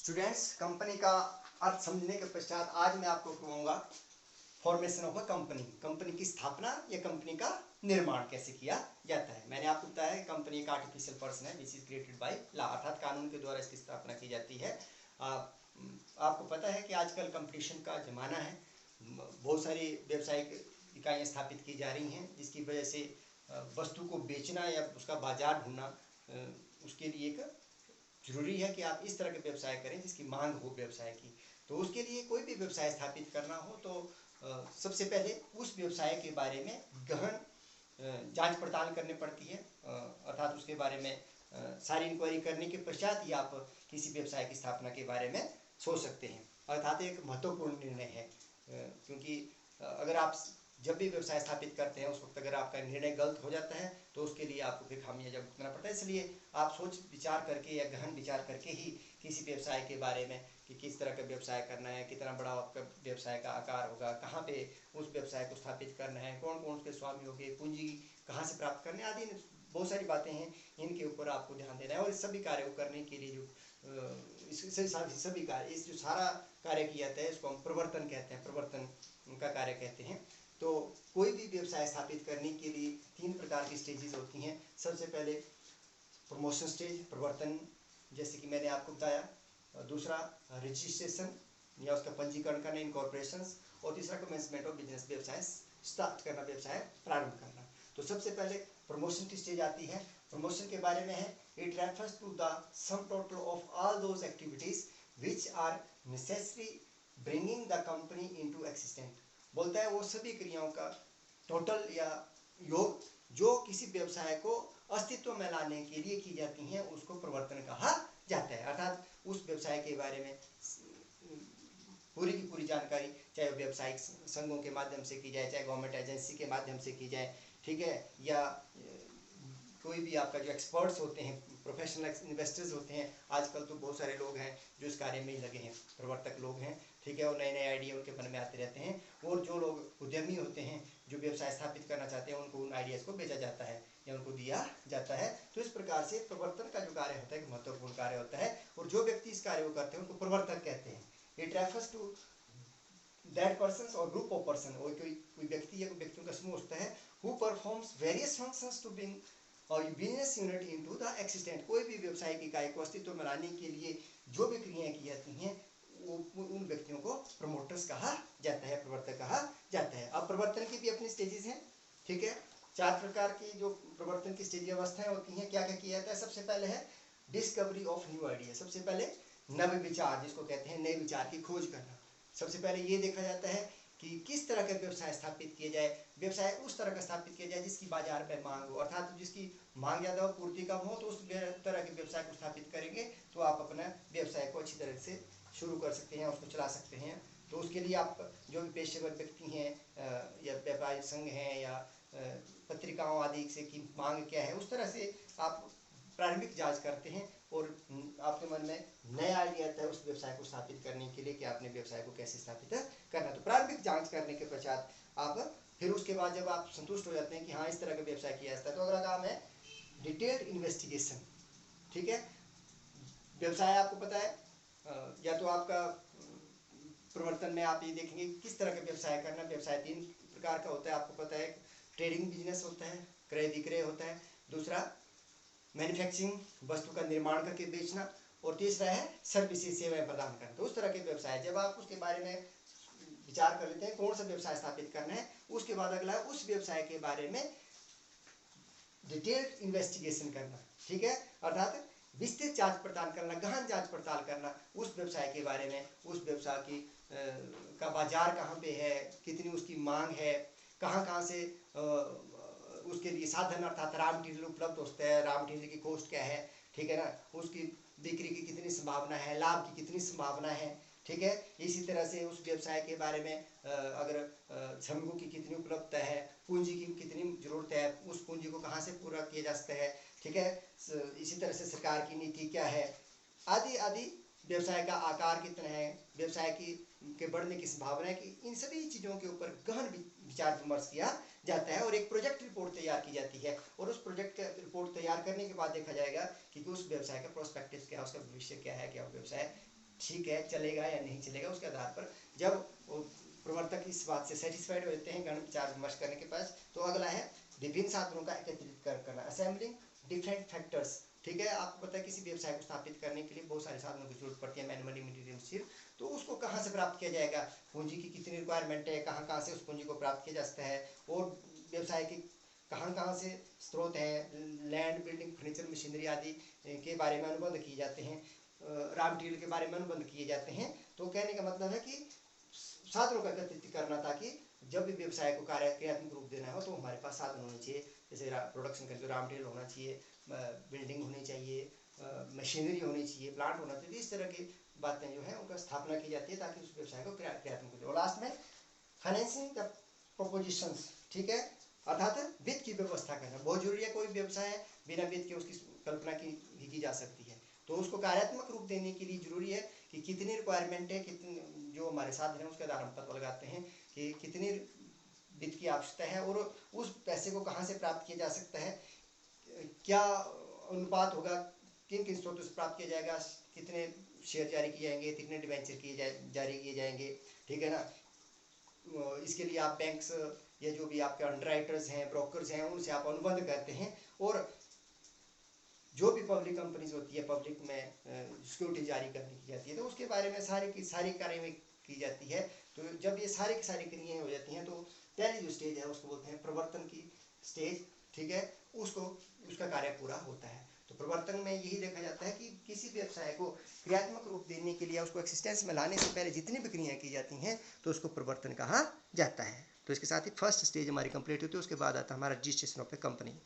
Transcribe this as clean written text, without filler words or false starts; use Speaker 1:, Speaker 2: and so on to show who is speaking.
Speaker 1: Students, company का अर्थ समझने के पश्चात आज मैं आपको कहूँगा formation of a company. Company की स्थापना या कंपनी का निर्माण कैसे किया जाता है। मैंने आपको बताया है कंपनी एक आर्टिफिशियल पर्सन है which is created by law, अर्थात कानून के द्वारा इसकी स्थापना की जाती है। आपको पता है कि आजकल कंपटीशन का जमाना है, बहुत सारी व्यावसायिक इकाइयाँ स्थापित की जा रही हैं, जिसकी वजह से वस्तु को बेचना या उसका बाजार ढूंढना उसके लिए एक जरूरी है कि आप इस तरह के व्यवसाय करें जिसकी मांग हो व्यवसाय की। तो उसके लिए कोई भी व्यवसाय स्थापित करना हो तो सबसे पहले उस व्यवसाय के बारे में गहन जांच पड़ताल करनी पड़ती है, अर्थात उसके बारे में सारी इंक्वायरी करने के पश्चात ही आप किसी व्यवसाय की स्थापना के बारे में सोच सकते हैं। अर्थात एक महत्वपूर्ण निर्णय है, क्योंकि अगर आप जब भी व्यवसाय स्थापित करते हैं उस वक्त अगर आपका निर्णय गलत हो जाता है तो उसके लिए आपको फिर खामियाजा भुगतना पड़ता है। इसलिए आप सोच विचार करके या गहन विचार करके ही किसी व्यवसाय के बारे में कि किस तरह का व्यवसाय करना है, कितना बड़ा आपका व्यवसाय का आकार होगा, कहाँ पे उस व्यवसाय को स्थापित करना है, कौन कौन उसके स्वामी होंगे, पूंजी कहाँ से प्राप्त करने आदि बहुत सारी बातें हैं, इनके ऊपर आपको ध्यान देना है। और इस सभी कार्य को करने के लिए जो सभी कार्य इस जो सारा कार्य किया जाता है इसको हम प्रवर्तन कहते हैं, प्रवर्तन का कार्य कहते हैं। तो कोई भी व्यवसाय स्थापित करने के लिए 3 प्रकार की स्टेजेस होती हैं। सबसे पहले प्रमोशन स्टेज, प्रवर्तन, जैसे कि मैंने आपको बताया। दूसरा रजिस्ट्रेशन या उसका पंजीकरण करना, इनकॉर्पोरेशन। और तीसरा कमेंसमेंट ऑफ बिजनेस, व्यवसाय स्टार्ट करना, व्यवसाय प्रारंभ करना। तो सबसे पहले प्रमोशन की स्टेज आती है। प्रमोशन के बारे में है, it refers to the sum total of all those activities which are necessary bringing the company into existence. बोलता है वो सभी क्रियाओं का टोटल या योग जो किसी व्यवसाय को अस्तित्व में लाने के लिए की जाती हैं उसको प्रवर्तन कहा जाता है। अर्थात उस व्यवसाय के बारे में पूरी की पूरी जानकारी चाहे व्यावसायिक संघों के माध्यम से की जाए, चाहे गवर्नमेंट एजेंसी के माध्यम से की जाए, ठीक है, या कोई भी आपका जो एक्सपर्ट्स होते हैं, प्रोफेशनल इन्वेस्टर्स होते हैं, आजकल तो बहुत सारे लोग हैं जो इस कार्य में ही लगे हैं, प्रवर्तक लोग हैं, ठीक है, और नए नए आइडिया उनके मन में आते रहते हैं। और जो लोग उद्यमी होते हैं जो व्यवसाय स्थापित करना चाहते हैं उनको उन आइडियाज़ को बेचा जाता है या उनको दिया जाता है। तो इस प्रकार से प्रवर्तन का जो कार्य होता है एक महत्वपूर्ण कार्य होता है, और जो व्यक्ति इस कार्य को करते हैं उनको प्रवर्तक कहते हैं। It refers to that person और ग्रुप ऑफ पर्सन, और कोई व्यक्ति या व्यक्तियों का समूह होता है who performs various functions to bring और business unit into the existent. कोई भी व्यवसायिक इकाई को अस्तित्व में लाने के लिए जो भी क्रियाएं की जाती हैं उन व्यक्तियों को प्रमोटर्स कहा जाता है, प्रवर्तक कहा जाता है। अब प्रवर्तन की भी अपनी स्टेजेस हैं, ठीक है। 4 प्रकार की जो प्रवर्तन की स्टेज अवस्थाएं होती हैं। क्या क्या किया जाता है? सबसे पहले है डिस्कवरी ऑफ न्यू आइडिया। सबसे पहले नव विचार, जिसको कहते हैं नए विचार की खोज करना। सबसे पहले ये देखा जाता है कि किस तरह का व्यवसाय स्थापित किया जाए। व्यवसाय उस तरह का स्थापित किया जाए जिसकी बाजार में मांग हो, अर्थात जिसकी मांग ज़्यादा हो, पूर्ति कम हो, तो उस तरह के व्यवसाय को स्थापित करेंगे तो आप अपना व्यवसाय को अच्छी तरह से शुरू कर सकते हैं, उसको चला सकते हैं। तो उसके लिए आप जो भी पेशेवर व्यक्ति हैं या व्यापारिक संघ हैं या पत्रिकाओं आदि से की मांग क्या है, उस तरह से आप प्रारंभिक जांच करते हैं और आपके मन में नया आइडिया आता है उस व्यवसाय को स्थापित करने के लिए कि आपने व्यवसाय को कैसे स्थापित करना। तो प्रारंभिक जांच करने के पश्चात आप फिर उसके बाद जब आप संतुष्ट हो जाते हैं कि हाँ इस तरह का व्यवसाय किया जाता है, तो अगला काम है डिटेल्ड इन्वेस्टिगेशन, ठीक है। व्यवसाय आपको पता है या तो आपका प्रवर्तन में आप ये देखेंगे किस तरह का व्यवसाय करना। व्यवसाय 3 प्रकार का होता है, आपको पता है। ट्रेडिंग बिजनेस होता है, क्रय विक्रय होता है। दूसरा मैन्युफैक्चरिंग, वस्तु का निर्माण करके बेचना। और तीसरा है सर्विसेज, सेवाएं प्रदान करना। तो उस तरह के व्यवसाय जब आप उसके बारे में विचार कर लेते हैं कौन सा व्यवसाय स्थापित करना है, उसके बाद अगला है उस व्यवसाय के बारे में डिटेल्ड इन्वेस्टिगेशन करना, ठीक है, अर्थात विस्तृत जांच पड़ताल करना, गहन जांच पड़ताल करना उस व्यवसाय के बारे में। उस व्यवसाय की का बाजार कहाँ पे है, कितनी उसकी मांग है, कहाँ कहाँ से उसके लिए साधन अर्थात रॉ मटेरियल उपलब्ध होता है, रॉ मटेरियल की कॉस्ट क्या है, ठीक है ना, उसकी बिक्री की कितनी संभावना है, लाभ की कितनी संभावना है, ठीक है। इसी तरह से उस व्यवसाय के बारे में अगर श्रमिकों की कितनी उपलब्धता है, पूंजी की कितनी जरूरत है, उस पूंजी को कहाँ से पूरा किया जा सकता है, ठीक है। इसी तरह से सरकार की नीति क्या है, आदि आदि। व्यवसाय का आकार कितना है, व्यवसाय के बढ़ने की संभावना है, कि इन सभी चीज़ों के ऊपर गहन विचार विमर्श किया जाता है और एक प्रोजेक्ट रिपोर्ट तैयार की जाती है। और उस प्रोजेक्ट रिपोर्ट तैयार करने के बाद देखा जाएगा कि उस व्यवसाय का प्रोस्पेक्टिव क्या है, उसका भविष्य क्या है, क्या व्यवसाय ठीक है चलेगा या नहीं चलेगा, उसके आधार पर जब वो प्रवर्तक इस बात से सेटिस्फाइड हो जाते हैं गण विचार विमर्श करने के पास, तो अगला है विभिन्न साधनों का एकत्रित करना, असेंबलिंग डिफरेंट फैक्टर्स। ठीक है, आपको पता है किसी व्यवसाय को स्थापित करने के लिए बहुत सारे साधनों की जरूरत पड़ती है, मैनुअली मटेरियल, तो उसको कहाँ से प्राप्त किया जाएगा, पूंजी की कितनी रिक्वायरमेंट है, कहाँ कहाँ से उस पूंजी को प्राप्त किया जा सकता है, और व्यवसाय के कहाँ कहाँ से स्रोत हैं, लैंड, बिल्डिंग, फर्नीचर, मशीनरी आदि के बारे में अनुबंध किए जाते हैं, रॉ मटेरियल के बारे में अनुबंध किए जाते हैं। तो कहने का मतलब है कि साधनों का एकत्रित करना, ताकि जब भी व्यवसाय को कार्यात्मक रूप देना हो तो हमारे पास साधन होने चाहिए, जैसे प्रोडक्शन का जो रॉ मटेरियल होना चाहिए, बिल्डिंग होनी चाहिए, मशीनरी होनी चाहिए, प्लांट होना चाहिए, इस तरह की बातें जो है उनका स्थापना की जाती है ताकि उस व्यवसाय को क्रियात्मक हो। और लास्ट में फाइनेंसिंग द प्रोपोजिशंस, ठीक है, अर्थात वित्त की व्यवस्था करना बहुत जरूरी है। कोई व्यवसाय है बिना वित्त के उसकी कल्पना की जा सकती है, तो उसको कार्यात्मक रूप देने के लिए जरूरी है कि कितनी रिक्वायरमेंट है, कितनी जो हमारे साधन है उसके आधार हम पता लगाते हैं कि कितनी वित्त की आवश्यकता है और उस पैसे को कहाँ से प्राप्त किया जा सकता है, क्या अनुपात होगा, किन किन स्रोतों से प्राप्त किया जाएगा, कितने शेयर जारी किए जाएंगे, कितने डिबेंचर जारी किए जाएंगे, ठीक है ना। इसके लिए आप बैंक्स या जो भी आपके अंडरराइटर्स हैं, ब्रोकर्स हैं, उनसे आप अनुबंध करते हैं, और जो भी पब्लिक कंपनीज होती है, पब्लिक में सिक्योरिटी जारी करने की जाती है, तो उसके बारे में सारी की सारी कार्रवाई की जाती है। तो जब ये सारी की सारी क्रियाएं हो जाती हैं तो पहली जो स्टेज है उसको बोलते हैं प्रवर्तन की स्टेज, ठीक है, उसका कार्य पूरा होता है। तो प्रवर्तन में यही देखा जाता है कि किसी व्यवसाय को क्रियात्मक रूप देने के लिए, उसको एक्सिस्टेंस में लाने से पहले जितनी भी क्रियाएं की जाती हैं तो उसको प्रवर्तन कहा जाता है। तो इसके साथ ही फर्स्ट स्टेज हमारी कंप्लीट होती है, उसके बाद आता है हमारा रजिस्ट्रेशन ऑफ ए कंपनी।